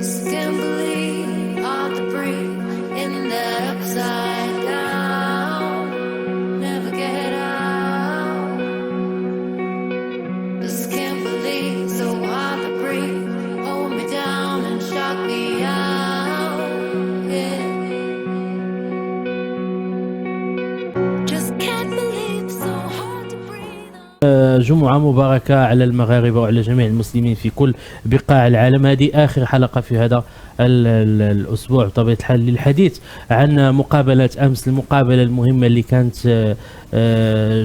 Can't believe all the breathe in that upside down. Never get out. Just can't believe so hard to breathe. Hold me down and shock me out. Yeah. Just can't believe so hard to breathe. جمعة مباركة على المغاربة وعلى جميع المسلمين في كل بقاع العالم. هذه آخر حلقة في هذا الأسبوع بطبيعة الحال للحديث عن مقابلة أمس، المقابلة المهمة اللي كانت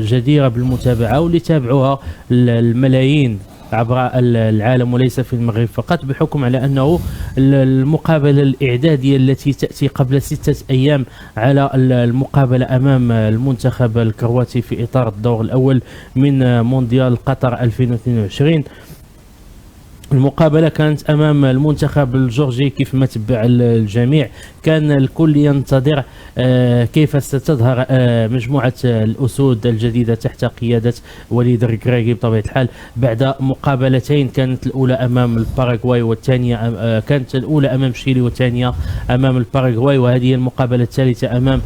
جديرة بالمتابعة واللي تابعوها الملايين عبر العالم وليس في المغرب فقط، بحكم على أنه المقابلة الإعدادية التي تأتي قبل 6 أيام على المقابلة أمام المنتخب الكرواتي في إطار الدور الأول من مونديال قطر 2022. المقابلة كانت أمام المنتخب الجورجي كيف ما تبع الجميع. كان الكل ينتظر كيف ستظهر مجموعة الأسود الجديدة تحت قيادة وليد الركراكي بطبيعة الحال بعد مقابلتين، كانت الأولى أمام الباراغواي والثانية كانت الأولى أمام شيلي والثانية أمام الباراغواي، وهذه المقابلة الثالثة أمام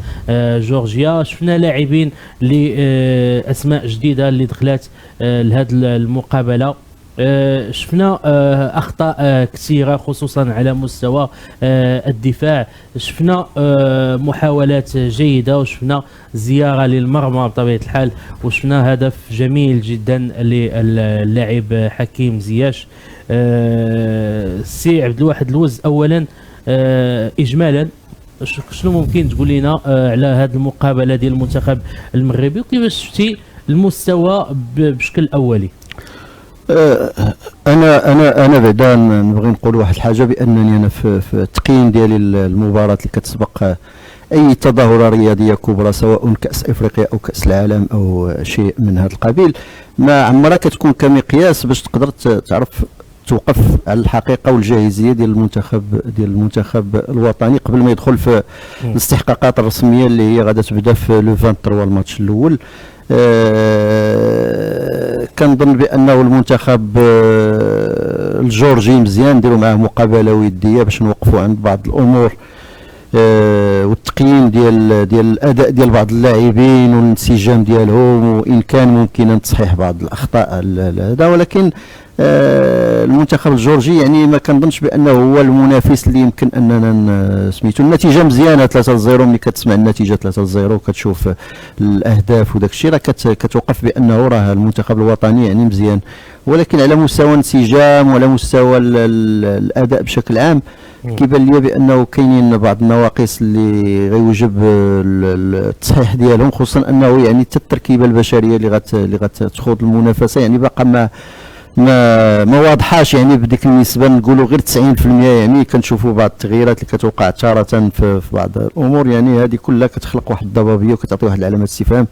جورجيا. شفنا لاعبين لأسماء جديدة اللي دخلت لهذه المقابلة. شفنا أخطاء كثيرة خصوصا على مستوى الدفاع، شفنا محاولات جيدة، وشفنا زيارة للمرمى بطبيعة الحال، وشفنا هدف جميل جدا للاعب حكيم زياش. سي عبد الواحد الوز، أولا إجمالا شنو ممكن تقول لنا على هذه المقابلة ديال المنتخب المغربي وكيفاش شفتي المستوى بشكل أولي؟ انا بعدا نبغي نقول واحد الحاجه، بانني انا في التقييم ديالي المباراه اللي كتسبق اي تظاهره رياضيه كبرى سواء كاس افريقيا او كاس العالم او شيء من هذا القبيل، ما عمرها كتكون كمقياس باش تقدر تعرف توقف على الحقيقه والجاهزيه ديال المنتخب الوطني قبل ما يدخل في الاستحقاقات الرسميه اللي هي غادا تبدا في لو 23 الماتش الاول. كنظن بانه المنتخب الجورجي مزيان نديروا معاه مقابله وديه باش نوقفوا عند بعض الامور والتقييم ديال الاداء ديال بعض اللاعبين والانسجام ديالهم، وان كان ممكنا تصحيح بعض الاخطاء هذا، ولكن المنتخب الجورجي يعني ما كنظنش بانه هو المنافس اللي يمكن اننا سميتو. النتيجه مزيانه 3-0، ملي كتسمع النتيجه 3-0 وكتشوف الاهداف وداك الشيء راه كتوقف بانه راه المنتخب الوطني يعني مزيان، ولكن على مستوى الانسجام وعلى مستوى الاداء بشكل عام كيبان لي بانه كاينين بعض النواقص اللي غيوجب التصحيح ديالهم، خصوصا انه يعني حتى التركيبه البشريه اللي غتخوض المنافسه يعني باقا ما واضحاش يعني بديك النسبه، نقولوا غير 90%. يعني كنشوفوا بعض التغييرات اللي كتوقع تارة في بعض الامور، يعني هذه كلها كتخلق واحد الضبابيه وكتعطي واحد العلامه استفهام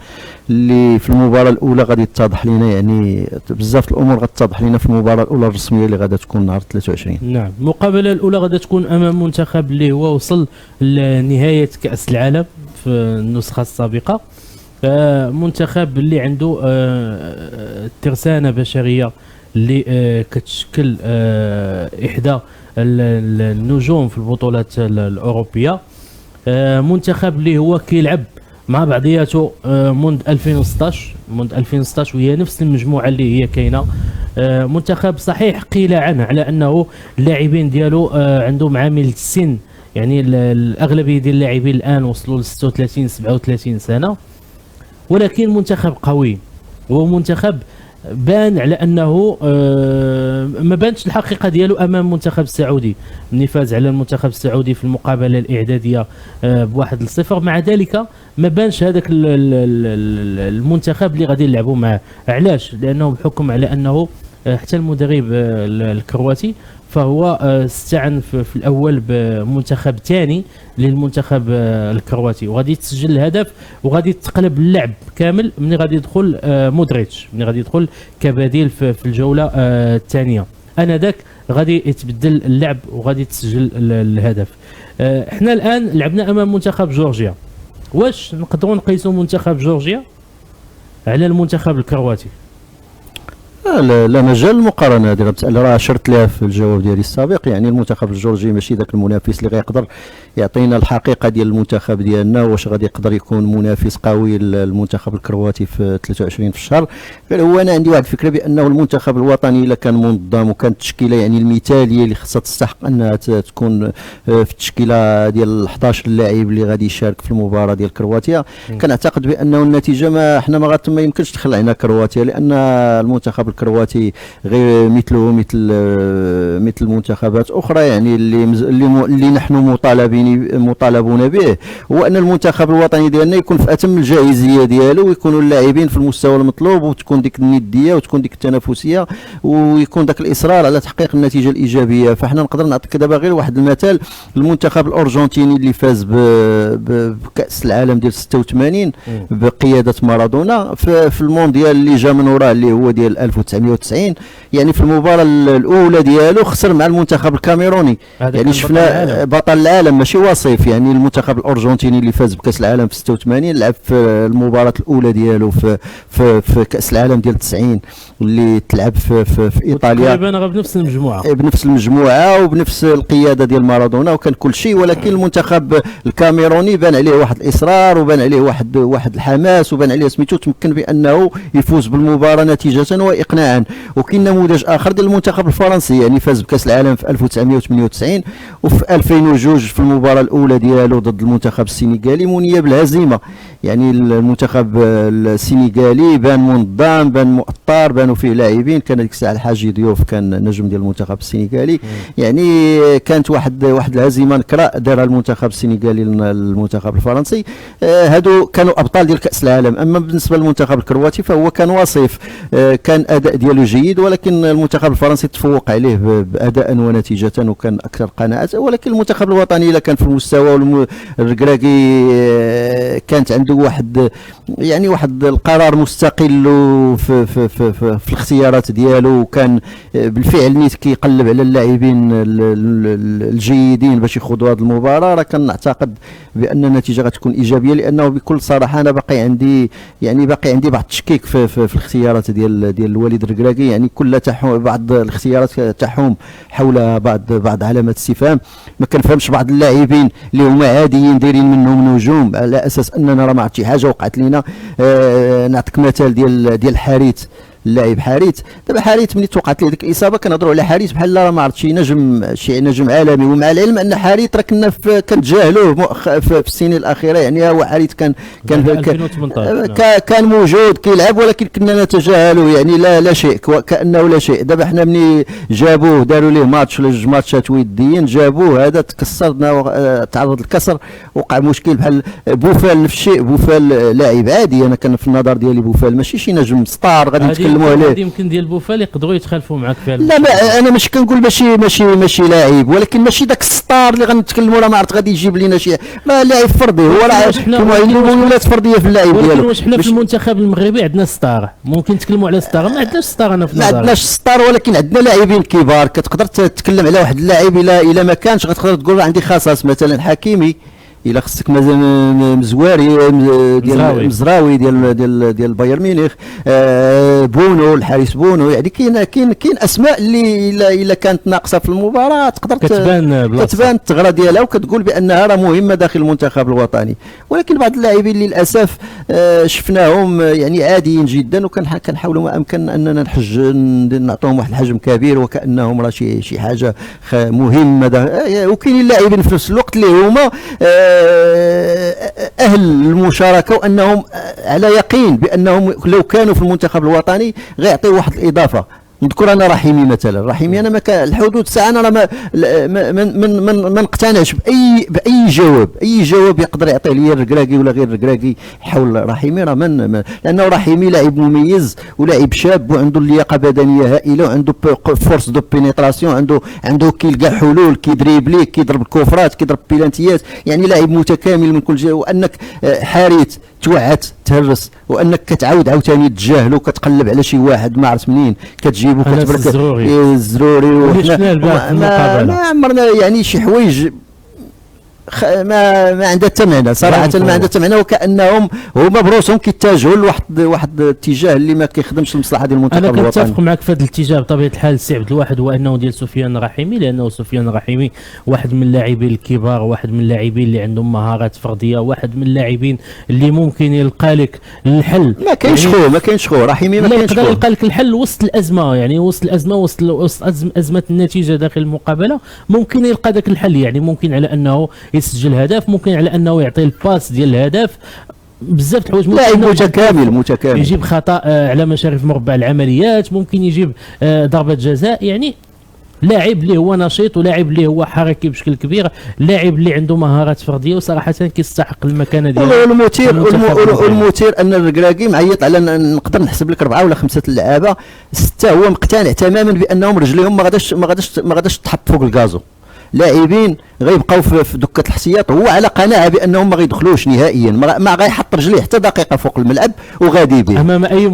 اللي في المباراه الاولى غادي يتضح لنا، يعني بزاف الامور غتتضح لنا في المباراه الاولى الرسميه اللي غادا تكون نهار 23. نعم، المقابله الاولى غادا تكون امام منتخب اللي هو وصل لنهايه كاس العالم في النسخه السابقه، منتخب اللي عنده ترسانه بشريه اللي كتشكل إحدى النجوم في البطولات الأوروبية، منتخب اللي هو كيلعب مع بعضياته منذ 2016 وهي نفس المجموعة اللي هي كاينة. منتخب صحيح قيل عنه على أنه اللاعبين ديالو عندهم عامل السن، يعني الأغلبية ديال اللاعبين الآن وصلوا ل 36 37 سنة، ولكن منتخب قوي ومنتخب بان على انه ما بانتش الحقيقه ديالو امام المنتخب السعودي ملي فاز على المنتخب السعودي في المقابله الاعداديه ب1-0. مع ذلك ما بانش هذاك المنتخب اللي غادي نلعبوا معاه. علاش؟ لانه بحكم على انه حتى المدرب الكرواتي فهو استعن في الاول بمنتخب ثاني للمنتخب الكرواتي، وغادي تسجل الهدف وغادي تقلب اللعب كامل من غادي يدخل مودريتش، من غادي يدخل كبديل في الجوله الثانيه. انا ذاك غادي يتبدل اللعب وغادي تسجل الهدف. احنا الان لعبنا امام منتخب جورجيا، واش نقدروا نقيسوا منتخب جورجيا على المنتخب الكرواتي؟ لا مجال للمقارنه. هذه المساله راه اشرت لها في الجواب ديالي السابق. يعني المنتخب الجورجي ماشي ذاك المنافس اللي غيقدر يعطينا الحقيقه ديال المنتخب ديالنا، واش غادي يقدر يكون منافس قوي للمنتخب الكرواتي في 23 في الشهر. هو انا عندي واحد الفكره بانه المنتخب الوطني الا كان منظم وكانت التشكيله يعني المثاليه اللي خصها تستحق انها تكون في التشكيله ديال 11 لاعب اللي غادي يشارك في المباراه ديال كرواتيا، كنعتقد بانه النتيجه ما حنا ما يمكنش تخلى علينا كرواتيا، لان المنتخب الكرواتي غير مثله مثل منتخبات اخرى. يعني اللي نحن مطالبون به هو ان المنتخب الوطني ديالنا يكون في اتم الجاهزيه ديالو، ويكونوا اللاعبين في المستوى المطلوب، وتكون ديك النديه وتكون ديك التنافسيه، ويكون داك الاصرار على تحقيق النتيجه الايجابيه. فاحنا نقدر نعطيك دابا غير واحد المثال، المنتخب الارجنتيني اللي فاز بكاس العالم ديال 86 بقياده مارادونا في المونديال اللي جا من وراه اللي هو ديال 1990. يعني في المباراه الاولى ديالو خسر مع المنتخب الكاميروني، يعني شفنا بطل العالم ماشي وصيف. يعني المنتخب الارجنتيني اللي فاز بكاس العالم في 86 لعب في المباراه الاولى ديالو في كاس العالم ديال 90 اللي تلعب في ايطاليا، تقريبا بنفس المجموعه وبنفس القياده ديال مارادونا وكان كل شيء. ولكن المنتخب الكاميروني بان عليه واحد الاصرار وبان عليه واحد الحماس وبان عليه سميتو، تمكن بانه يفوز بالمباراه نتيجه واقناعا. وكاين نموذج اخر ديال المنتخب الفرنسي، يعني فاز بكاس العالم في 1998 وفي 2002 في المباراه الاولى ديالو ضد المنتخب السنغالي منيه بالهزيمه. يعني المنتخب السنغالي بان منظم، بان مؤطر، بانوا فيه لاعبين. كان ديك الساعه الحاجي ضيوف كان نجم ديال المنتخب السنغالي. يعني كانت واحد الهزيمه نكراء دارها المنتخب السنغالي للمنتخب الفرنسي. هادو كانوا ابطال ديال كاس العالم. اما بالنسبه للمنتخب الكرواتي فهو كان وصيف، كان اداء ديالو جيد، ولكن المنتخب الفرنسي تفوق عليه باداء ونتيجه وكان اكثر قناعه. ولكن المنتخب الوطني الا كان في المستوى الركراكي كانت عنده واحد القرار مستقل في الاختيارات ديالو، وكان بالفعل نيت كيقلب على اللاعبين الجيدين باش يخوضوا هذه المباراه. راه كنعتقد بان النتيجه غتكون ايجابيه، لانه بكل صراحه انا باقي عندي بعض التشكيك في الاختيارات ديال الوليد الركراكي. يعني كل بعض الاختيارات تحوم حول بعض علامات استفهام. ما كنفهمش بعض اللاعبين اللي هما عاديين دايرين منهم نجوم على اساس اننا راه ما عرفت شي حاجه وقعت لينا. نعطيك مثال ديال حارث، اللاعب حارث. دابا حارث ملي توقعت ليه ديك الاصابه كنهضروا على حارث بحال راه ما عرفت شي نجم عالمي، ومع العلم ان حارث راه كنتجاهلوه في السنين الاخيره. يعني هو حارث كان موجود كيلعب ولكن كنا نتجاهله، يعني لا شيء، كانه لا شيء. دابا حنا ملي جابوه داروا ليه ماتش ولا جوج ماتشات وديين، جابوه هذا تكسر، تعرض للكسر، وقع مشكل. بحال بوفال نفس الشيء، بوفال لاعب عادي. انا كان في النظر ديالي بوفال ماشي شي نجم ستار غادي نتكلموا عليه. يمكن ديال بوفال يقدروا يتخالفوا معك فيها. لا انا ماشي كنقول ماشي لاعب، ولكن ماشي داك الستار اللي غنتكلموا راه ما عرفت غادي يجيب لنا شي. راه لاعب فردي، هو راه كاين ولات فرديه في اللاعب ديالو. واش حنا في المنتخب المغربي عندنا ستار؟ ممكن نتكلموا على ستار؟ ما عندناش ستار. انا في ما عندناش ستار، ولكن عندنا لاعبين كبار. كتقدر تتكلم على واحد اللاعب الا ما كانش غتقدر تقول عندي خصاص. مثلا حكيمي، الا خصك مزواري ديال مزراوي ديال بايرن ميونخ، بونو، الحارس بونو. يعني كاين اسماء اللي الا كانت ناقصه في المباراه تقدر كتبان الثغره ديالها وكتقول بانها راه مهمه داخل المنتخب الوطني. ولكن بعض اللاعبين للاسف شفناهم يعني عاديين جدا، وكنحاولوا ما امكن اننا نعطوهم واحد الحجم كبير وكانهم راه شي حاجه مهمه. وكاين اللاعبين في نفس الوقت اللي هما أهل المشاركة، وأنهم على يقين بأنهم لو كانوا في المنتخب الوطني غيعطيو واحد الإضافة. نذكر انا رحيمي مثلا. رحيمي انا الحدود ساعه انا ما نقتنعش باي جواب يقدر يعطيه لي الركراكي ولا غير الركراكي حول رحيمي. راه لانه رحيمي لاعب مميز ولاعب شاب وعنده اللياقه بدنيه هائله وعنده فورس دو بينيتراسيون، عنده كيلقى حلول، كيدريبلي، كيضرب الكوفرات، كيضرب بيلانتيات. يعني لاعب متكامل من كل جهه. وانك حارث توعت تهرس، وانك كتعاود عاوتاني تجاهلو، كتقلب على شي واحد ما عرفت منين كتجيبو كتبرك الزروري. ما عمرنا يعني شي حوايج ما عندها ثمن صراحه، ما عندها ثمن، وكانهم هما بروسهم كيتجهوا لواحد الاتجاه اللي ما كيخدمش المصلحه ديال المنتخب الوطني. انا كنتفق معك في هذا الاتجاه بطبيعه الحال السي عبد الواحد، هو انه ديال سفيان الرحيمي، لانه سفيان الرحيمي واحد من اللاعبين الكبار، واحد من اللاعبين اللي عندهم مهارات فرديه، واحد من اللاعبين اللي ممكن يلقى لك الحل. ما كاينش يعني خو، ما كاينش خو رحيمي، ما كاينش يقدر خو. يلقى لك الحل وسط الازمه، يعني وسط الازمه، وسط ازمه النتيجه داخل المقابله، ممكن يلقى ذاك الحل. يعني ممكن على انه يسجل هدف، ممكن على انه يعطي الباس ديال الهدف، بزاف د الحوايج. لاعب متكامل يجيب خطا على مشارف مربع العمليات، ممكن يجيب ضربه جزاء. يعني لاعب اللي هو نشيط، ولاعب اللي هو حركي بشكل كبير، لاعب اللي عنده مهارات فرديه، وصراحه كيستحق المكانه ديالو. والمثير ان الركراكي معيط على نقدر نحسب لك 4 ولا 5 اللعابه 6، هو مقتنع تماما بانهم رجليهم ما غاداش تحط فوق الكازو، لاعبين غيبقاو في دكه الاحتياط، هو على قناعه بانهم ما غيدخلوش نهائيا، ما غيحط رجليه حتى دقيقه فوق الملعب وغادي به امام اي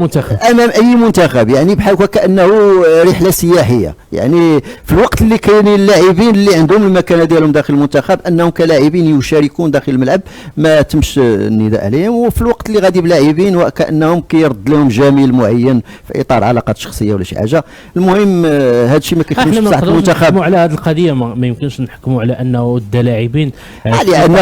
منتخب. يعني بحال كانه رحله سياحيه. يعني في الوقت اللي كاينين اللاعبين اللي عندهم المكانه ديالهم داخل المنتخب، انهم كلاعبين يشاركون داخل الملعب ما تمش النداء عليهم، وفي الوقت اللي غادي بلاعبين وكانهم كيرد لهم جميل معين في اطار علاقات شخصيه ولا شي حاجه. المهم هذا الشيء ما كيخليش بصح المنتخب. نحكموا على هذه القضيه، ما يمكنش نحكموا على انه دا لاعبين، لانه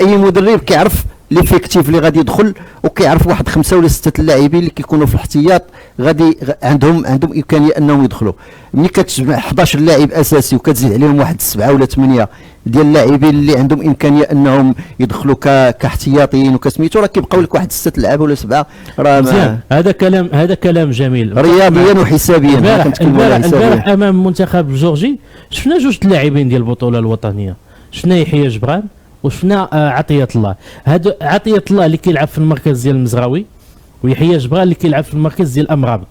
اي مدرب كيعرف ليفيكتيف اللي غادي يدخل، وكيعرف واحد 5 ولا 6 اللاعبين اللي كيكونوا في الاحتياط غادي عندهم امكانيه انهم يدخلوا. ملي كتجمع 11 لاعب اساسي وكتزيد عليهم واحد 7 ولا 8 ديال اللاعبين اللي عندهم امكانيه انهم يدخلوا كاحتياطيين وكسميتو، راه كيبقاو لك واحد 6 لعابه ولا 7. راه هذا كلام جميل رياضيا وحسابيا. البارح امام المنتخب الجورجي شفنا 2 اللاعبين ديال البطوله الوطنيه، شفنا يحيى جبران وشفنا عطية الله. هذا عطية الله اللي كيلعب في المركز ديال المزراوي، ويحيى جبران اللي كيلعب في المركز ديال امرابط.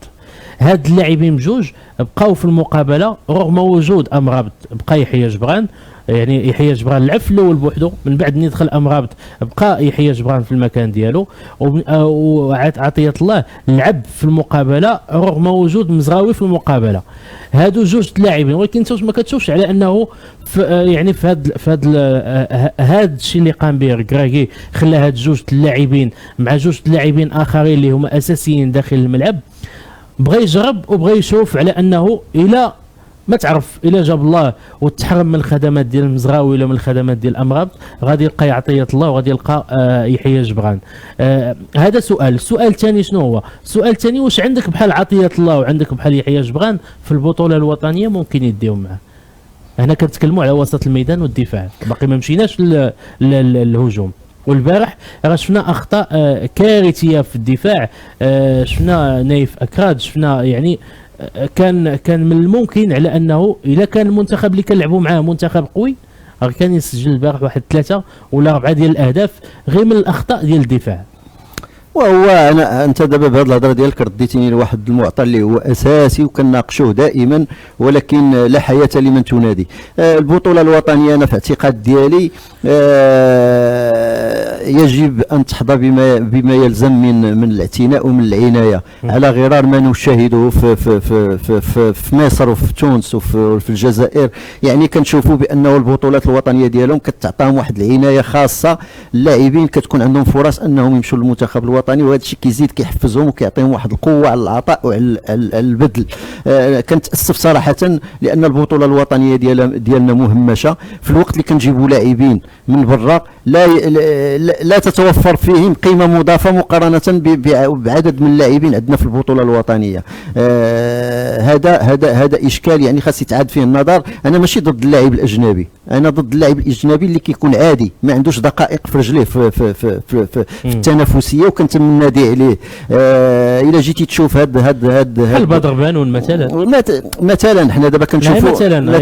هاد اللاعبين بجوج بقاو في المقابله رغم وجود امرابط، بقى يحيى جبران. يعني يحيى جبران لعب في الاول بوحده، من بعد ملي دخل امرابط بقى يحيى جبران في المكان ديالو، وعطية الله لعب في المقابله رغم وجود مزراوي في المقابله. هادو 2 اللاعبين، ولكن ما كتشوفش على انه يعني في هاد الشيء اللي قام به ركراكي خلى هاد 2 اللاعبين مع 2 اللاعبين اخرين اللي هما اساسيين داخل الملعب، بغى يجرب وبغى يشوف على انه الى ما تعرف الى جاب الله وتحرم من الخدمات ديال المزراوي ولا من الخدمات ديال امرابط، غادي يلقى عطية الله وغادي يلقى يحيى جبران. هذا سؤال. السؤال الثاني شنو هو؟ السؤال الثاني، واش عندك بحال عطية الله وعندك بحال يحيى جبران في البطوله الوطنيه ممكن يديهم معاه؟ هنا كنتكلموا على وسط الميدان والدفاع، باقي ما مشيناش للهجوم. والبارح راه شفنا اخطاء كارثيه في الدفاع، شفنا نايف اكراد، شفنا يعني كان من الممكن على انه اذا كان المنتخب اللي كنلعبوا معاه منتخب قوي راه كان يسجل البارح واحد 3 ولا 4 ديال الاهداف غير من الاخطاء ديال الدفاع. وهو انت دابا بهذه الهضره ديالك رديتيني لواحد المعطى اللي هو اساسي وكنناقشوه دائما، ولكن لا حياه لمن تنادي. البطوله الوطنيه انا في اعتقاد ديالي يجب ان تحظى بما يلزم من الاعتناء ومن العنايه، على غرار ما نشاهده في مصر وفي تونس وفي الجزائر. يعني كنشوفوا بانه البطولات الوطنيه ديالهم كتعطاهم واحد العنايه خاصه، اللاعبين كتكون عندهم فرص انهم يمشوا للمنتخب الوطني، وهذا الشيء كيزيد كيحفزهم وكيعطيهم واحد القوه على العطاء وعلى البذل. كنتاسف صراحه لان البطوله الوطنيه ديالنا مهمشه في الوقت اللي كنجيبوا لاعبين من برا لا تتوفر فيهم قيمه مضافه مقارنه بعدد من اللاعبين عندنا في البطوله الوطنيه. هذا اشكال يعني خاص يتعاد فيه النظر. انا ماشي ضد اللاعب الاجنبي، انا ضد اللاعب الاجنبي اللي كيكون عادي ما عندوش دقائق في رجليه في التنافسيه، وكنت من نادي عليه. الا جيتي تشوف هاد بحال بدر بانون مثلا حنا دابا كنشوفوا مثلا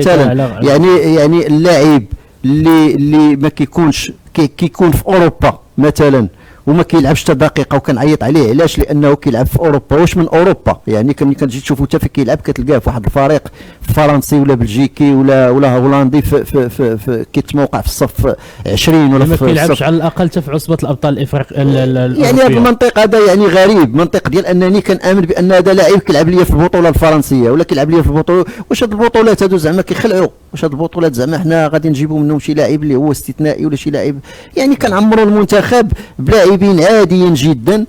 يعني اللاعب اللي ما كيكونش كيكون في اوروبا مثلا وما كيلعبش حتى دقيقه وكنعيط عليه. علاش؟ لانه كيلعب في اوروبا. واش من اوروبا؟ يعني كتجي تشوفوا حتى فين كيلعب كتلقاه في واحد الفريق فرنسي ولا بلجيكي ولا هولندي في كيتموقع في الصف 20 ولا ما كيلعبش على الاقل حتى في عصبه الابطال الافريقيه. يعني هذا المنطق هذا يعني غريب، منطق ديال انني كنامن بان هذا لاعب كيلعب لي في البطوله الفرنسيه ولا كيلعب لي في البطوله. واش هاد البطولات هادو زعما كيخلعوا؟ واش هاد البطولات زعما حنا غادي نجيبوا منهم شي لاعب اللي هو استثنائي ولا شي لاعب؟ يعني كنعمروا المنتخب بلاعبين عاديين جدا.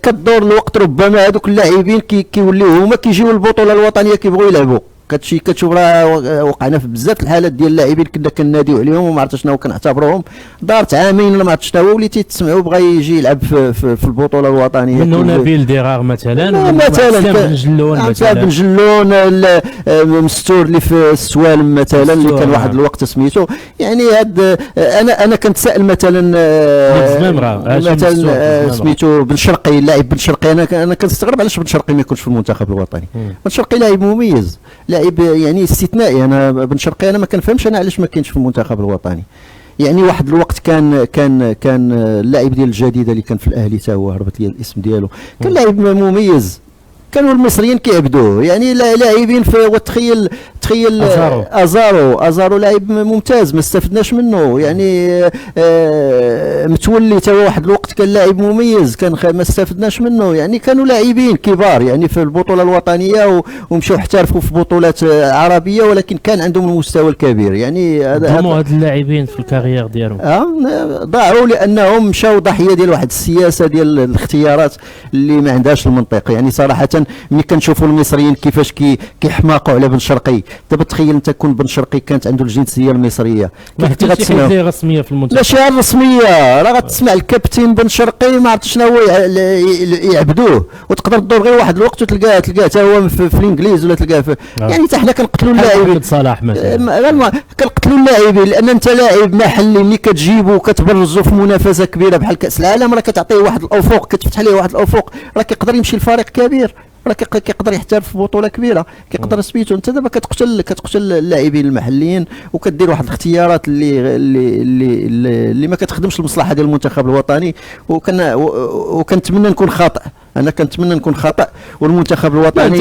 كدور الوقت ربما هذوك اللاعبين كيوليو هما كيجيو البطوله الوطنيه كيبغيو يلعبوا. كتشوف راه وقعنا في بزاف الحالات ديال اللاعبين كنا كناديو عليهم وما عرفتش شنو كنعتبروهم، دارت عامين ولا ما عرفتش شنو ولي تيتسمعوا بغا يجي يلعب في البطوله الوطنيه. منو نبيل ديرار مثلا، مثلا بن جلون مثلا، بن جلون، مستور اللي في السوالم مثلا اللي كان واحد الوقت سميتو. يعني هاد انا كنتسائل مثلا سميتو بن شرقي، اللاعب بن شرقي، انا كنستغرب علاش بن شرقي ما يكونش في المنتخب الوطني. بن شرقي لاعب مميز، لاعب يعني استثنائي. انا بن شرقي انا ما كنفهمش انا علاش ما كاينش في المنتخب الوطني. يعني واحد الوقت كان اللاعب ديال الجديده اللي كان في الاهلي حتى هو هربت لي الاسم ديالو، كان لاعب مميز، كانوا المصريين كيعبدوه. يعني لاعبين وتخيل ازارو لاعب ممتاز ما استفدناش منه. يعني متولي حتى واحد الوقت كان لاعب مميز، كان ما استفدناش منه. يعني كانوا لاعبين كبار يعني في البطوله الوطنيه ومشاو احترفوا في بطولات عربيه، ولكن كان عندهم المستوى الكبير. يعني هاد اللاعبين في الكارير ديالهم ضاعوا لانهم مشاو ضحيه ديال واحد السياسه ديال الاختيارات اللي ما عندهاش المنطق. يعني صراحه ملي كنشوفوا المصريين كيفاش كيحماقوا على بن شرقي. دابا تخيل انت كون بن شرقي كانت عنده الجنسيه المصريه، كيف غتسمع شي رسميه في المنتخب؟ لا شي رسميه، راه غتسمع الكابتن بن شرقي ما عرفتش شنو هو يعبدوه، وتقدر تدور غير واحد الوقت وتلقاه حتى هو في الانجليز ولا تلقاه يعني حتى حنا كنقتلوا اللاعبين. صلاح مثلا كنقتلوا اللاعبين لان انت لاعب محلي ملي كتجيبو وكتبرزو في منافسه كبيره بحال كاس العالم راه كتعطيه واحد الافق، كتفتح عليه واحد الافق، راه كيقدر يمشي لفريق كبير، راه كيقدر يحترف في بطوله كبيره، كيقدر سميتو. انت دابا كتقتل اللاعبين المحليين وكدير واحد الاختيارات اللي ما كتخدمش المصلحه ديال المنتخب الوطني. وكنتمنى نكون خاطئ، انا كنتمنى نكون خطا والمنتخب الوطني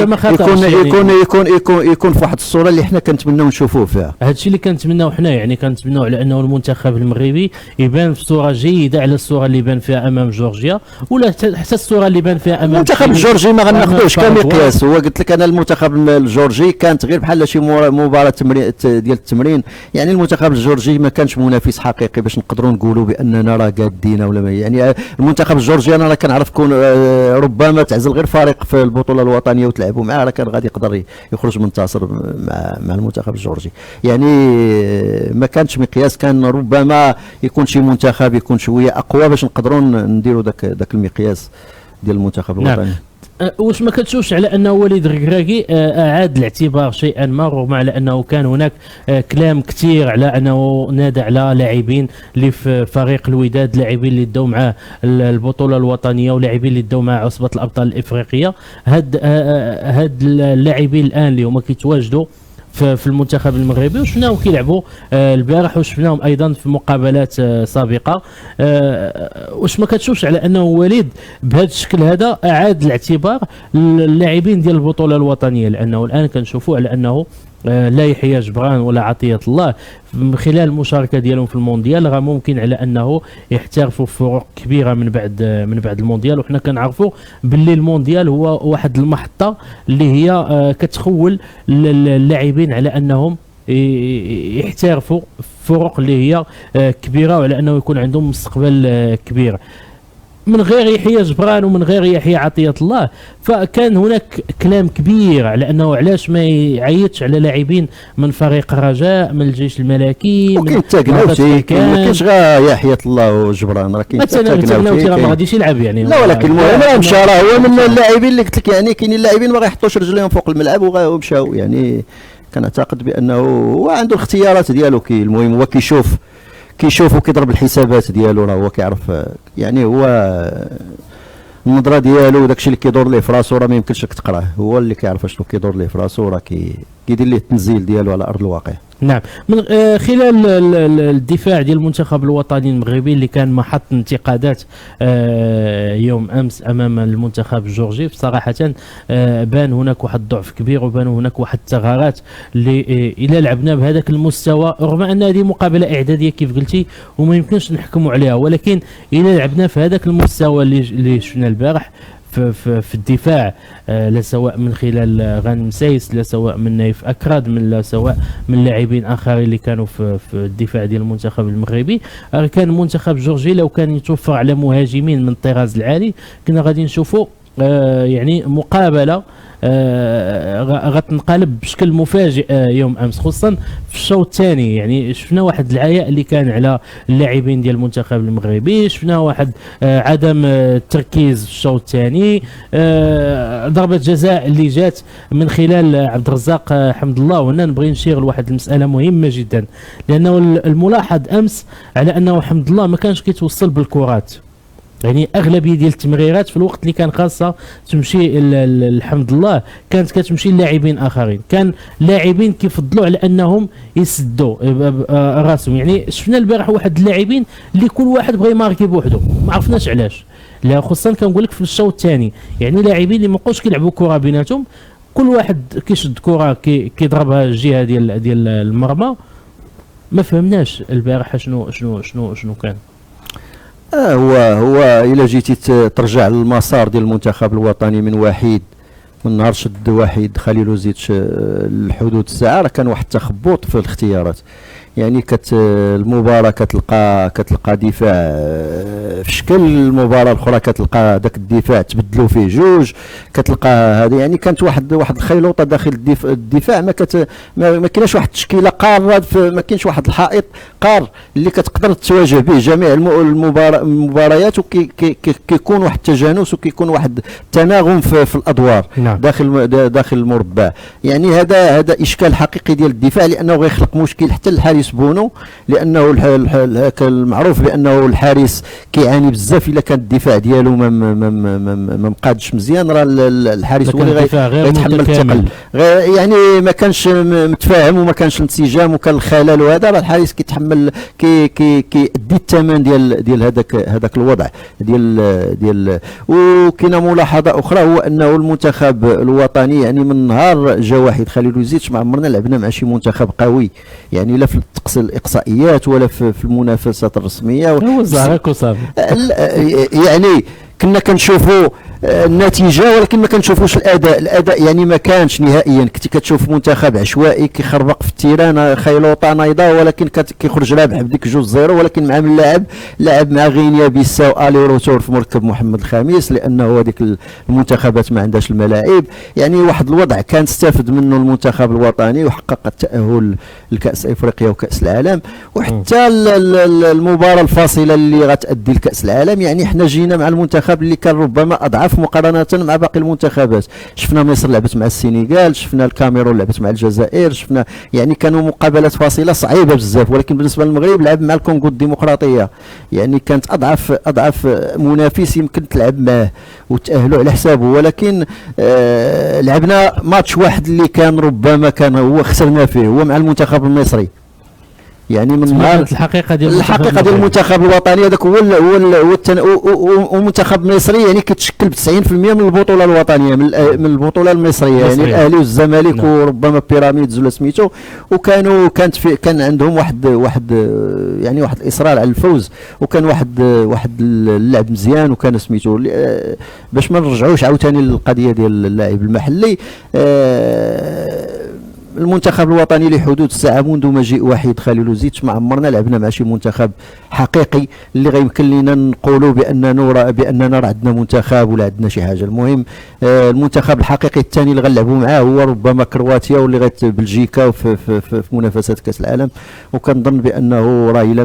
يكون في واحد الصوره اللي حنا كنتمناو نشوفوه فيها. هذا الشيء اللي كنتمناو حنا، يعني كنتمناو على انه المنتخب المغربي يبان في صوره جيده على الصوره اللي بان فيها امام جورجيا، ولا حتى الصوره اللي بان فيها امام المنتخب الجورجي ما غناخذوش كمقياس. هو قلت لك انا المنتخب الجورجي كانت غير بحال شي مباراه ديال التمرين. يعني المنتخب الجورجي ما كانش منافس حقيقي باش نقدروا نقولوا باننا راه قادين ولا ما. يعني المنتخب الجورجي انا راه كنعرف كون ربما تعزل غير فريق في البطوله الوطنيه وتلعبوا معاه راه كان غادي يقدر يخرج منتصر مع المنتخب الجورجي. يعني ما كانش مقياس، كان ربما يكون شي منتخب يكون شويه اقوى باش نقدروا نديروا داك المقياس ديال المنتخب الوطني. نعم. واش ما كتشوفش على انه وليد الركراكي اعاد الاعتبار شيئا ما، رغم على انه كان هناك كلام كثير على انه نادى على لاعبين اللي في فريق الوداد، لاعبين اللي داو معاه البطوله الوطنيه ولاعبين اللي داو معاه عصبه الابطال الافريقيه. هاد اللاعبين الان اللي هما كيتواجدوا في المنتخب المغربي وشفناهم كيلعبوا البارح وشفناهم ايضا في مقابلات سابقه. واش ما كتشوفش على انه وليد بهذا الشكل هذا اعاد الاعتبار اللاعبين ديال البطوله الوطنيه؟ لانه الان كنشوفوا على انه لا يحيى جبران ولا عطية الله من خلال المشاركة ديالهم في المونديال راه ممكن على انه يحترفوا فروق كبيرة من بعد المونديال. وحنا كنعرفوا باللي المونديال هو واحد المحطة اللي هي كتخول اللاعبين على انهم يحترفوا فروق اللي هي كبيرة وعلى انه يكون عندهم مستقبل كبير. من غير يحيى جبران ومن غير يحيى عطية الله فكان هناك كلام كبير على انه علاش ما يعيطش على لاعبين من فريق الرجاء، من الجيش الملكي، من التاكناوتي. ما كاينش غير يحيى الله وجبران، راه كاين التاكناوتي راه ما غاديش يلعب يعني. لا ولكن المهم راه مشى، راه هو من اللاعبين اللي قلت لك. يعني كاينين اللاعبين ما غيحطوش رجليهم فوق الملعب ومشاو. يعني كنعتقد بانه هو عنده الاختيارات ديالو. المهم هو كيشوف وكيضرب الحسابات ديالو، راه هو كيعرف. يعني هو النظره ديالو داكشي اللي كيدور ليه في راسو راه ما يمكنش لك تقراه، هو اللي كيعرف شنو كيدور ليه في راسو، راه كيدير ليه التنزيل ديالو على ارض الواقع. نعم. من خلال الدفاع ديال المنتخب الوطني المغربي اللي كان محط انتقادات يوم امس امام المنتخب الجورجي، بصراحه بان هناك واحد الضعف كبير وبان هناك واحد الثغرات اللي الى لعبنا بهذاك المستوى، رغم ان هذه مقابله اعداديه كيف قلتي وما يمكنش نحكموا عليها، ولكن الى لعبنا في هذاك المستوى اللي شفنا البارح في الدفاع، لا سواء من خلال غانم سايس، لا سواء من نايف اكراد، لا سواء من لاعبين اخرين اللي كانوا في الدفاع ديال المنتخب المغربي. كان المنتخب الجورجي لو كان يتوفر على مهاجمين من الطراز العالي كنا غادي نشوفوا يعني مقابله غتنقلب بشكل مفاجئ يوم امس، خصوصا في الشوط الثاني. يعني شفنا واحد العياء اللي كان على اللاعبين ديال المنتخب المغربي، شفنا واحد عدم التركيز في الشوط الثاني، ضربه جزاء اللي جات من خلال عبد الرزاق حمد الله. وهنا نبغي نشير لواحد المساله مهمه جدا، لانه الملاحظ امس على انه حمد الله ما كانش كيتوصل بالكرات. يعني اغلبيه ديال التمريرات في الوقت اللي كان خاصه تمشي الحمد الله كانت كتمشي للاعبين اخرين، كان لاعبين كيفضلوا على انهم يسدوا راسهم. يعني شفنا البارح واحد اللاعبين اللي كل واحد بغى يماركي بوحده، ما عرفناش علاش، لا خصوصا كنقول لك في الشوط الثاني. يعني لاعبين اللي ما بقوش كيلعبوا كره بيناتهم، كل واحد كيشد كره كيضربها الجهه ديال المرمى. ما فهمناش البارح شنو كان. هو الا جيتي ترجع للمسار ديال المنتخب الوطني من نهار شد وحيد خليل زيتش الحدود الساعه، راه كان واحد التخبط في الاختيارات. يعني المباراه كتلقى دفاع في شكل، المباراه الاخرى كتلقى داك الدفاع تبدلوا فيه جوج، كتلقى هذه. يعني كانت واحد الخيلوطه داخل الدفاع، ما كايناش واحد التشكيله قاره، ما كاينش واحد الحائط قار اللي كتقدر تواجه به جميع المباريات، وكيكون واحد التجانس وكيكون واحد التناغم في الادوار. نعم. داخل المربع. يعني هذا اشكال حقيقي ديال الدفاع، لانه غيخلق مشكل حتى للحارس بونو، لانه المعروف بانه الحارس كيعاني بزاف الا كان الدفاع ديالو ما مقادش مزيان، راه الحارس هو اللي غيتحمل الثقل. يعني ما كانش متفاهم وما كانش انسجام وكان الخلل، وهذا راه الحارس كيتحمل كيدي الثمن ديال هذاك الوضع ديال. وكاينه ملاحظه اخرى، هو انه المنتخب الوطني يعني من نهار جا واحد خليل زيتش ما عمرنا لعبنا مع شي منتخب قوي، يعني لا في الاقصائيات ولا في المنافسات الرسميه. هو الزهرك وصافي. يعني كنا كنشوفوا النتيجه ولكن ما كنشوفوش الاداء يعني ما كانش نهائيا. كنتي كتشوف منتخب عشوائي كيخربق في التيران، خيلوطه نايضه، ولكن كيخرج رابح بديك 2-0. ولكن مع من لعب مع غينيا بيساو الي روتور في مركب محمد الخامس، لانه هذيك المنتخبات ما عندهاش الملاعب. يعني واحد الوضع كان استفد منه المنتخب الوطني وحقق التاهل لكاس افريقيا وكاس العالم، وحتى المباراه الفاصله اللي غتادي لكاس العالم. يعني حنا جينا مع المنتخب اللي كان ربما اضعف مقارنه مع باقي المنتخبات. شفنا مصر لعبت مع السنغال، شفنا الكاميرون لعبت مع الجزائر، شفنا يعني كانوا مقابلات فاصله صعيبه بزاف. ولكن بالنسبه للمغرب لعب مع الكونغو الديمقراطيه، يعني كانت اضعف منافس يمكن تلعب معه وتاهلوا على حسابه. ولكن لعبنا ماتش واحد اللي كان ربما كان هو خسرنا فيه، هو مع المنتخب المصري. يعني من الحقيقه ديال المنتخب الوطني هذاك هو المنتخب المصري، يعني كيتشكل ب 90% من البطوله الوطنيه، من البطوله المصريه. يعني الاهلي والزمالك وربما بيراميدز ولا سميتو، كان عندهم واحد يعني واحد الاصرار على الفوز، وكان واحد اللعب مزيان، وكان سميتو باش ما نرجعوش عاوتاني للقضيه ديال اللاعب المحلي. المنتخب الوطني لحدود الساعه منذ مجيء وحيد خليل زيتش ما عمرنا لعبنا مع شي منتخب حقيقي اللي غيمكن لنا نقولوا باننا راه عندنا منتخب ولا عندنا شي حاجه. المهم المنتخب الحقيقي الثاني اللي غنلعبوا معاه هو ربما كرواتيا، واللي بلجيكا في منافسات كاس العالم. وكنظن بانه راه الا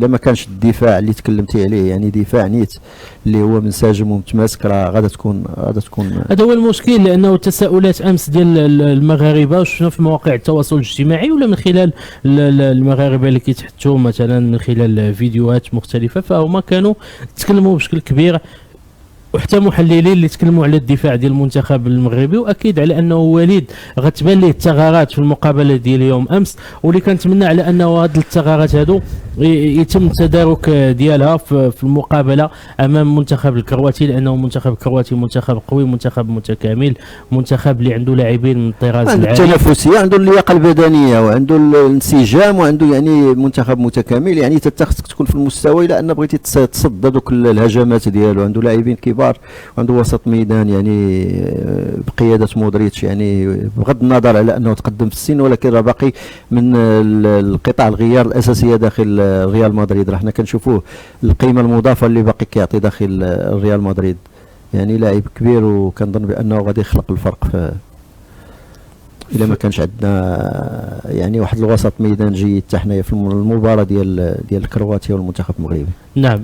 ما كانش الدفاع اللي تكلمتي عليه، يعني دفاع نيت اللي هو منسجم ومتماسك، راه غادا تكون هذا هو المشكل. لانه التساؤلات امس ديال المغاربه شفنا في مواقع التواصل الاجتماعي ولا من خلال المغاربه اللي كيتحدثوا مثلا من خلال فيديوهات مختلفه، فهما كانوا تكلموا بشكل كبير، وحتى محللين اللي تكلموا على الدفاع ديال المنتخب المغربي، واكيد على انه وليد غتبان ليه الثغرات في المقابله ديال يوم امس، واللي كنتمنى على انه هاد الثغرات هادو يتم التدارك ديالها في المقابله امام المنتخب الكرواتي، لانه المنتخب الكرواتي منتخب قوي، منتخب متكامل، منتخب اللي عنده لاعبين من الطراز عنده العالي. التنافسيه، عنده اللياقه البدنيه، وعنده الانسجام، وعنده يعني منتخب متكامل. يعني خصك تكون في المستوى الا ان بغيتي تصد دوك الهجمات ديالو. عنده لاعبين كبار وعنده وسط ميدان يعني بقياده مودريتش، يعني بغض النظر على انه تقدم في السن، ولكن راه باقي من القطاع الغيار الاساسيه داخل ريال مدريد. راحنا كنشوفوه القيمه المضافه اللي باقي كيعطي داخل ريال مدريد. يعني لاعب كبير، وكنظن بانه غادي يخلق الفرق الا ما كانش عندنا يعني واحد الوسط ميدان جيد حتى حنايا في المباراه ديال كرواتيا والمنتخب المغربي. نعم.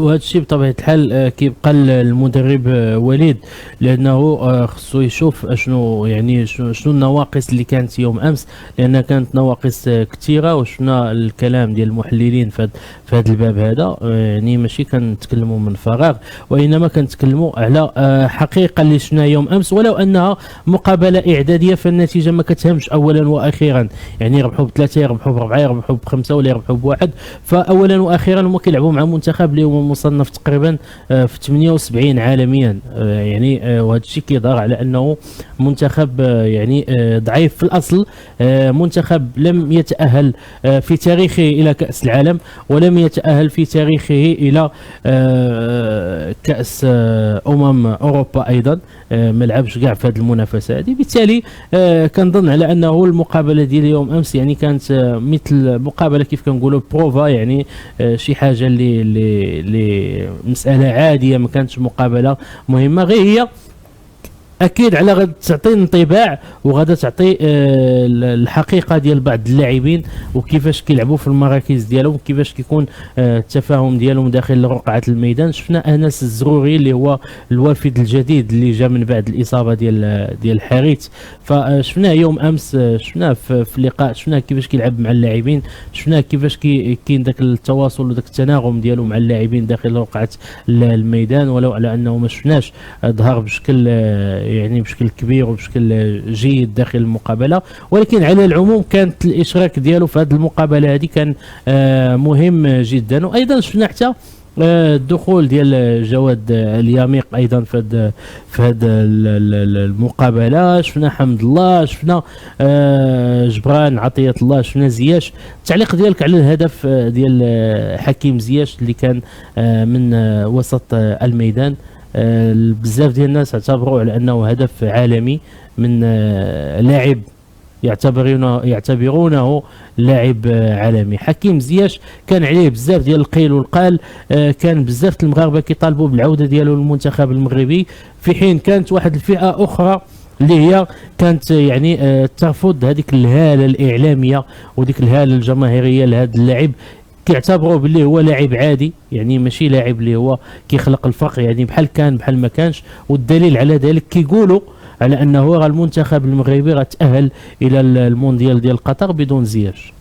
وهذا الشيء بطبيعه الحال كيبقى المدرب وليد، لانه خصو يشوف شنو يعني شنو النواقص اللي كانت يوم امس، لان كانت نواقص كثيره، وشفنا الكلام ديال المحللين في هذا الباب هذا. يعني ماشي كنتكلموا من فراغ، وانما كنتكلموا على حقيقه اللي شفنا يوم امس، ولو انها مقابله اعداديه فالنتيجه ما كتهمش اولا واخيرا. يعني يربحوا ب3، يربحوا ب4، يربحوا ب5، ولا يربحوا ب1. فاولا واخيرا هما كيلعبوا مع منتخب اللي هو مصنف تقريبا في 78 عالميا. يعني وهذا الشيء كيظهر على انه منتخب يعني ضعيف في الاصل، منتخب لم يتاهل في تاريخه الى كاس العالم، ولم يتاهل في تاريخه الى كاس اوروبا ايضا. ما لعبش كاع في هذه المنافسه هذه. بالتالي كنظن على انه المقابله ديال اليوم امس يعني كانت مثل مقابله كيف كنقولوا بروفا، يعني شي حاجه اللي مساله عاديه، ما كانتش مقابله مهمه. غير هي اكيد على غد تعطي انطباع، وغادا تعطي الحقيقه ديال بعض اللاعبين وكيفاش كيلعبوا في المراكز ديالهم، وكيفاش كيكون التفاهم ديالهم داخل رقعه الميدان. شفنا انس الزروري اللي هو الوافد الجديد اللي جاء من بعد الاصابه ديال الحارث، فشفناه يوم امس، شفناه في اللقاء، شفناه كيفاش كيلعب مع اللاعبين، شفناه كيفاش كاين داك التواصل وداك التناغم ديالو مع اللاعبين داخل رقعه الميدان. ولو على انه ما شفناش ظهر بشكل يعني بشكل كبير وبشكل جيد داخل المقابله، ولكن على العموم كانت الاشراك ديالو في هذه المقابله هذه كان مهم جدا. وايضا شفنا حتى الدخول ديال جواد الياميق ايضا في هذه المقابله. شفنا حمد الله، شفنا جبران عطيه الله، شفنا زياش. التعليق ديالك على الهدف ديال حكيم زياش اللي كان من وسط الميدان؟ بزاف ديال الناس اعتبروا على انه هدف عالمي من لاعب يعتبرونه لاعب عالمي. حكيم زياش كان عليه بزاف ديال القيل والقال، كان بزاف المغاربه كيطالبوا بالعوده ديالو للمنتخب المغربي، في حين كانت واحد الفئه اخرى اللي هي كانت يعني ترفض هذيك الهاله الاعلاميه وديك الهاله الجماهيريه لهذا اللاعب. كيعتبروا باللي هو لاعب عادي، يعني ماشي لاعب اللي هو كيخلق الفرق، يعني بحال كان بحال ما كانش. والدليل على ذلك كيقولوا على انه راه المنتخب المغربي راه تاهل الى المونديال ديال قطر بدون زياش.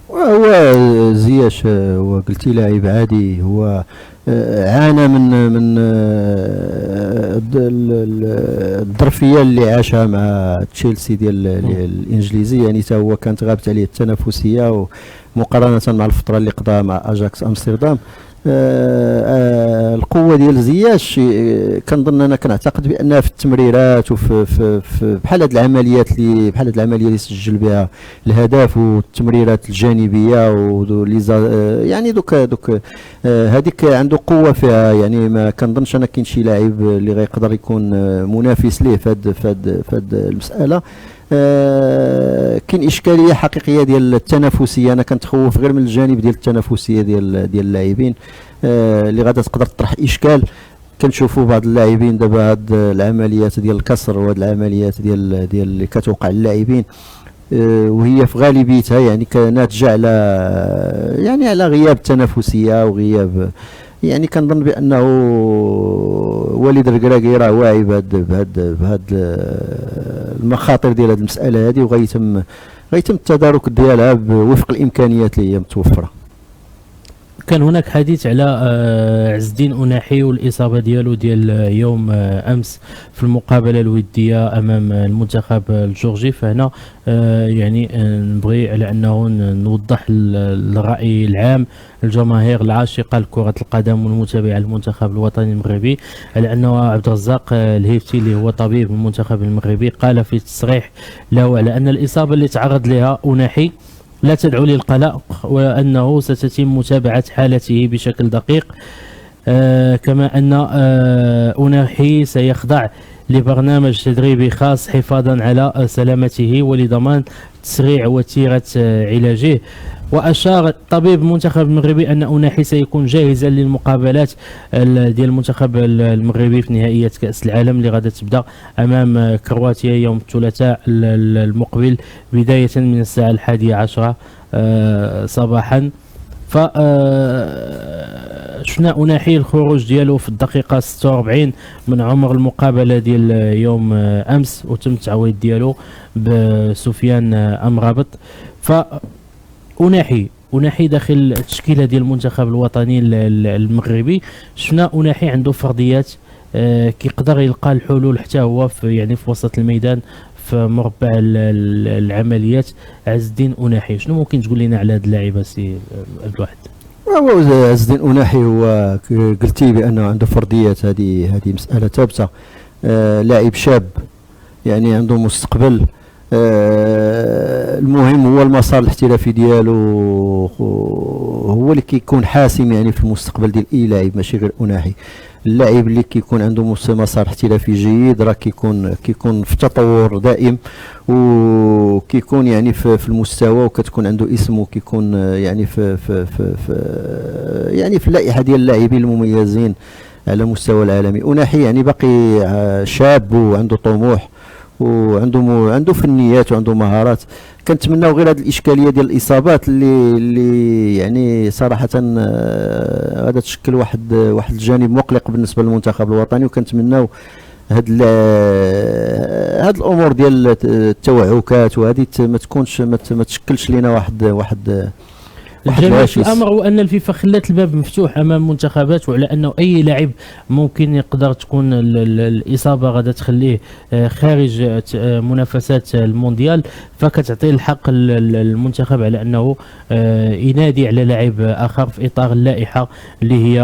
وهو زياش وقلتي لاعب عادي، هو عانى من الظرفيه اللي عاشها مع تشيلسي ديال الانجليزي. يعني حتى هو كانت غابت عليه التنافسيه مقارنه مع الفتره اللي قضاها مع اجاكس امستردام. القوه ديال زياش كنظن انا كنعتقد بانها في التمريرات وفي بحال هاد العمليات اللي سجل بها الهدف، والتمريرات الجانبيه يعني دوك هذيك عنده قوه فيها. يعني ما كنظنش انا كاين شي لاعب اللي غيقدر يكون منافس ليه في هاد المساله. كاين اشكاليه حقيقيه ديال التنافسيه. انا كنتخوف غير من الجانب ديال التنافسيه ديال اللاعبين اللي غادا تقدر تطرح اشكال. كنشوفوا بعض اللاعبين دابا هاد العمليات ديال الكسر وهاد العمليات ديال اللي كتوقع للاعبين، وهي في غالبيتها يعني ناتجه على غياب التنافسيه وغياب. يعني كنظن بانه وليد الركراكي راه واعي بهاد المخاطر ديال هذه المساله هذه، وغيتم التدارك ديالها وفق الامكانيات اللي هي متوفره. كان هناك حديث على عز الدين أناحي والإصابة ديالو ديال يوم أمس في المقابلة الودية أمام المنتخب الجورجي. فهنا يعني نبغي على أنه نوضح الرأي العام، الجماهير العاشقة لكرة القدم والمتابعة للمنتخب الوطني المغربي، على أنه عبد الرزاق الهيفتي اللي هو طبيب المنتخب المغربي قال في تصريح له على أن الإصابة اللي تعرض لها أناحي لا تدعو للقلق، وأنه ستتم متابعة حالته بشكل دقيق. كما أن أناحي سيخضع لبرنامج تدريبي خاص حفاظا على سلامته ولضمان تسريع وتيرة علاجه. وأشار طبيب المنتخب المغربي أن أناحي سيكون جاهزا للمقابلات ديال المنتخب المغربي في نهائية كأس العالم اللي غادي تبدأ أمام كرواتيا يوم الثلاثاء المقبل بداية من الساعة 11 صباحا. ف شفنا أناحي الخروج ديالو في الدقيقة 46 من عمر المقابلة ديال يوم أمس، وتم التعويض ديالو بسفيان أمرابط. ف أناحي داخل التشكيله ديال المنتخب الوطني المغربي، شفنا أناحي عنده فرضيات كيقدر يلقى الحلول حتى هو في وسط الميدان في مربع العمليات. عز الدين أناحي شنو ممكن تقول لنا على هذا اللاعب سي عبد الواحد؟ هو عز الدين أناحي هو قلتي بأنه عنده فرضيات، هذه مسألة ثابتة. لاعب شاب يعني عنده مستقبل. المهم هو المسار الاحترافي ديالو هو اللي كيكون حاسم يعني في المستقبل ديال اي لاعب، ماشي غير أناحي. اللاعب اللي كيكون عنده مسار احترافي جيد راه كيكون في تطور دائم، وكيكون يعني في المستوى، وكتكون عنده اسم، وكيكون يعني في اللائحه ديال اللاعبين المميزين على مستوى العالمي. أناحي يعني باقي شاب وعنده طموح وعنده فنيات وعنده مهارات. كنتمناو غير هذه الاشكاليه ديال الاصابات اللي يعني صراحه غادا تشكل واحد الجانب مقلق بالنسبه للمنتخب الوطني، وكنتمناو هاد الامور ديال التوعكات وهذه ما تشكلش لنا واحد الجميل في الامر هو ان الفيفا خلات الباب مفتوح امام المنتخبات، وعلى انه اي لاعب ممكن يقدر تكون الاصابه غادا تخليه خارج منافسات المونديال، فكتعطي الحق المنتخب على انه ينادي على لاعب اخر في اطار اللائحه اللي هي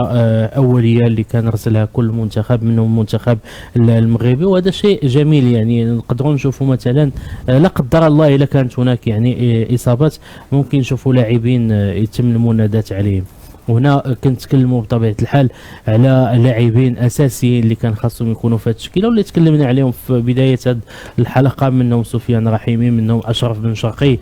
اوليه اللي كان رسلها كل منتخب منهم المنتخب المغربي. وهذا شيء جميل. يعني نقدروا نشوفوا مثلا لا قدر الله اذا كانت هناك يعني اصابات ممكن نشوفوا لاعبين يتم المنادات عليهم. وهنا كنتكلموا بطبيعه الحال على لاعبين اساسيين اللي كان خاصهم يكونوا في هذه التشكيله واللي تكلمنا عليهم في بدايه هذه الحلقه، منهم سفيان رحيمي، منهم اشرف بن شرقي،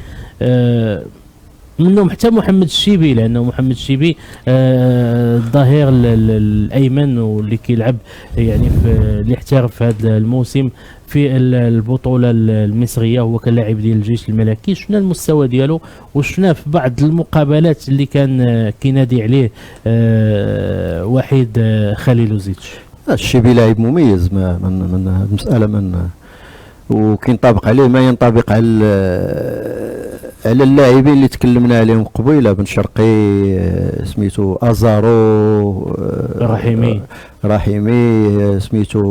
منهم حتى محمد الشيبي، لانه محمد الشيبي الظهير الايمن واللي كيلعب يعني اللي احترف في هذا الموسم في البطوله المصريه، هو كان لاعب ديال الجيش الملكي. شفنا المستوى ديالو وشفناه في بعض المقابلات اللي كان كينادي عليه وحيد خليلوزيتش. الشيبي لاعب مميز، من المساله وكينطبق عليه ما ينطبق على اللاعبين اللي تكلمنا عليهم قبيله، بن شرقي، سميتو ازارو، رحيمي سميتو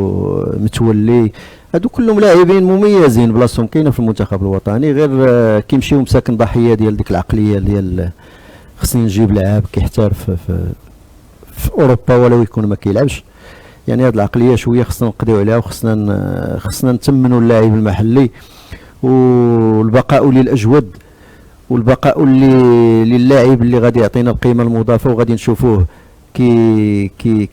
متولي، هادو كلهم لاعبين مميزين بلاصتهم كاينه في المنتخب الوطني، غير كيمشيو مساكن ضحيه ديال ديك العقليه ديال خصني نجيب لاعب كيحترف في اوروبا ولو يكون ما كيلعبش. يعني هاد العقليه شويه خصنا نقضيو عليها، وخصنا نتمنوا اللاعب المحلي والبقاء للاجود، والبقاء للاعب اللي غادي يعطينا القيمه المضافه وغادي نشوفوه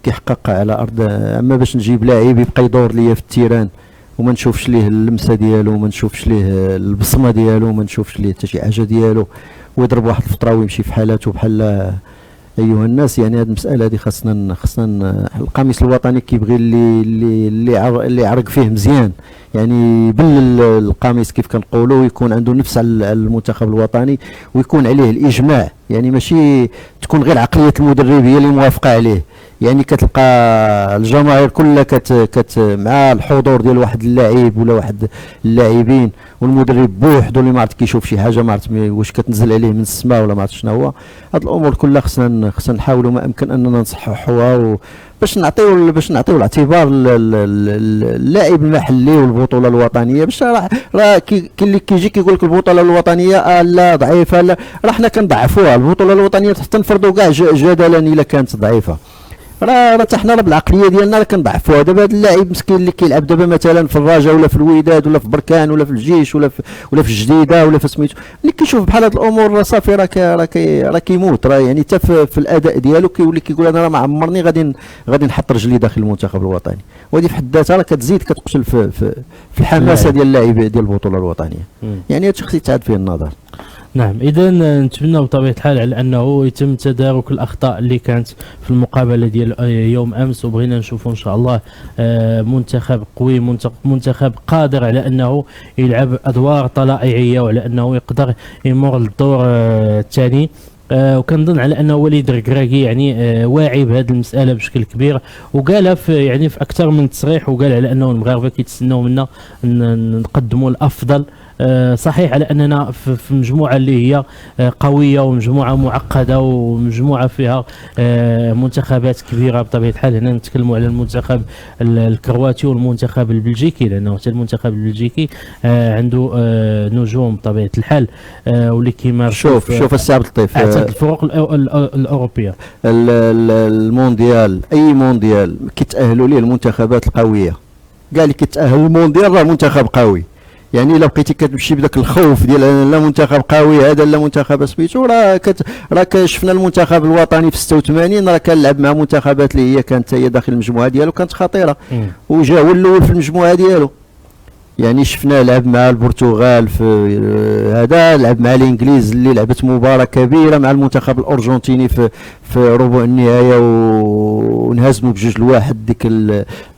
كيحقق على ارض. اما باش نجيب لاعب يبقى يدور ليا في التيران وما نشوفش ليه اللمسه ديالو وما نشوفش ليه البصمه ديالو وما نشوفش ليه حتى شي حاجه ديالو، ويضرب واحد الفتره ويمشي في حالاته بحال ايها الناس. يعني هذه المساله هذه خاصنا القميص الوطني كيبغي اللي يعرق فيه مزيان، يعني يبل القميص كيف كنقولوا، ويكون عنده نفس على المنتخب الوطني ويكون عليه الاجماع. يعني ماشي تكون غير عقليه المدرب هي اللي موافقه عليه، يعني كتلقى الجماهير كلها كت مع الحضور ديال واحد اللاعب ولا واحد اللاعبين، والمدرب بوحدو اللي ما عرفت كيشوف شي حاجه ما عرفت واش كتنزل عليه من السماء ولا ما عرفت شنو هو. هاد الامور كلها خصنا نحاولوا ما امكن اننا نصححوها، باش نعطيو الاعتبار اللاعب المحلي والبطوله الوطنيه. باش راه كاين اللي كيجي كيقول لك البطوله الوطنيه لا ضعيفه، لا راه حنا كنضعفوها البطوله الوطنيه حتى نفرضوا كاع جدلا الا كانت ضعيفه، راه حتى حنا بالعقليه ديالنا راه كنضعفوها. دابا هذا اللاعب مسكين اللي كيلعب دابا مثلا في الرجاء ولا في الوداد ولا في بركان ولا في الجيش ولا في الجديده ولا في سميتو، ملي كيشوف بحال هاد الامور راه صافي راه كيموت، راه يعني حتى في الاداء ديالو كيولي كيقول انا راه ما عمرني غادي نحط رجلي داخل المنتخب الوطني. وهذه في حد ذاتها راه كتزيد كتقتل في الحماسه ديال اللاعب ديال البطوله الوطنيه. يعني هادشي خص يتعاد فيه النظر. نعم، اذا نتمنى بطبيعه الحال على انه يتم تدارك الاخطاء اللي كانت في المقابله ديال يوم امس، وبغينا نشوفوا ان شاء الله منتخب قوي، منتخب قادر على انه يلعب ادوار طلائعيه وعلى انه يقدر يمر للدور الثاني. وكنظن على انه وليد ركراكي يعني واعي بهذه المساله بشكل كبير، وقالها في اكثر من تصريح، وقال على انه المغاربه كيتسناو منا نقدموا الافضل. صحيح على اننا في مجموعه اللي هي قويه ومجموعه معقده ومجموعه فيها منتخبات كبيره بطبيعه الحال. هنا نتكلموا على المنتخب الكرواتي والمنتخب البلجيكي، لانه حتى المنتخب البلجيكي عنده نجوم بطبيعه الحال واللي كيمارسوا شوف السي عبد اللطيف، الفرق الاوروبيه. المونديال اي مونديال كيتاهلوا ليه المنتخبات القويه، كاع اللي كيتاهل المونديال راه منتخب قوي. يعني الا بقيتي كتمشي بداك الخوف ديال لا منتخب قوي هذا لا منتخب سميتو، راه شفنا المنتخب الوطني في 86 راه كان لعب مع منتخبات اللي هي كانت هي داخل المجموعه ديالو كانت خطيره، وجا هو الاول في المجموعه ديالو. يعني شفنا لعب مع البرتغال في هذا، لعب مع الانجليز اللي لعبت مباراه كبيره مع المنتخب الارجنتيني في ربع النهايه ونهزموا ب2-1 ديك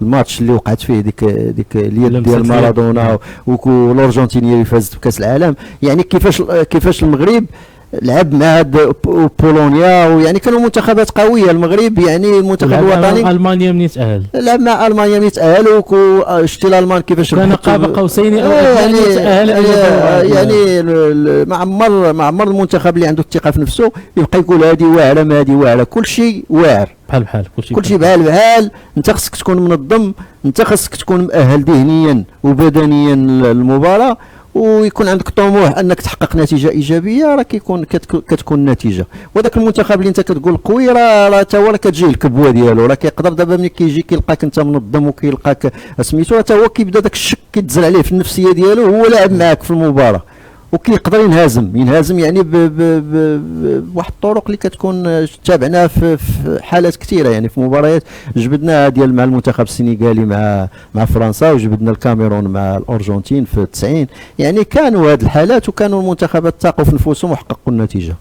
الماتش اللي وقعت فيه ديك اليد ديال مارادونا، والارجنتين اللي فازت بكاس العالم. يعني كيفاش المغرب لعب مع بولونيا، ويعني كانوا منتخبات قويه. المغرب يعني المنتخب الوطني المانيا من يتاهل لعب مع المانيا من يتاهل، وشتي الالمان كيفاش كان قاب قوسين او يعني يتاهل. يعني ما عمر المنتخب اللي عنده الثقه في نفسه يبقى يقول هذه واعره ما هذه واعره، كل شيء واعر بحال كل شيء بحال. انت خصك تكون منظم، انت خصك تكون مؤهل ذهنيا وبدنيا للمباراه، ويكون عندك طموح انك تحقق نتيجه ايجابيه، راه كتكون النتيجه. وذاك المنتخب اللي انت كتقول قوي راه تا هو كتجيه الكبوه ديالو، راه كيقدر دابا ملي كيجي كيلقاك انت منظم وكيلقاك سميتو، تا هو كيبدا داك الشك كيتزل عليه في النفسيه ديالو، هو لاعب معاك في المباراه وكيقدر ينهزم يعني بواحد الطرق اللي كتكون تابعناها في حالات كثيره. يعني في مباريات جبدناها ديال مع المنتخب السنغالي مع فرنسا، وجبدنا الكاميرون مع الارجنتين في 90. يعني كانوا هذه الحالات وكانوا المنتخبات تاقوا في نفوسهم وحققوا النتيجه.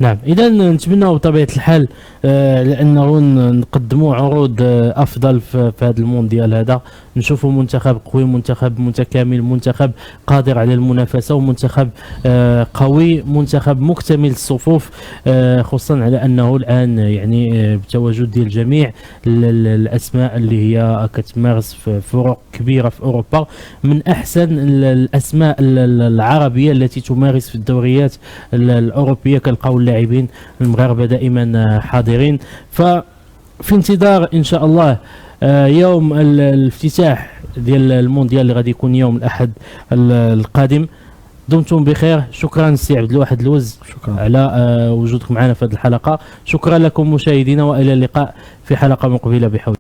نعم، اذا نتمنى بطبيعه الحال لانه نقدموا عروض افضل في هذا المونديال هذا، نشوفوا منتخب قوي، منتخب متكامل، منتخب قادر على المنافسه، ومنتخب قوي، منتخب مكتمل الصفوف، خصوصا على انه الان يعني بتواجد ديال جميع الاسماء اللي هي كتمارس في فرق كبيره في اوروبا، من احسن الاسماء العربيه التي تمارس في الدوريات الاوروبيه. كنلقاو اللاعبين المغاربه دائما حاضرين، ففي انتظار ان شاء الله يوم الافتتاح ديال المونديال اللي غادي يكون يوم الاحد القادم. دمتم بخير. شكرا سي عبد الواحد الوز على وجودك معنا في هذه الحلقه. شكرا لكم مشاهدينا، والى اللقاء في حلقه مقبله بحول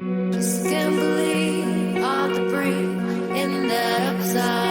Just can't believe hard to breathe in that upside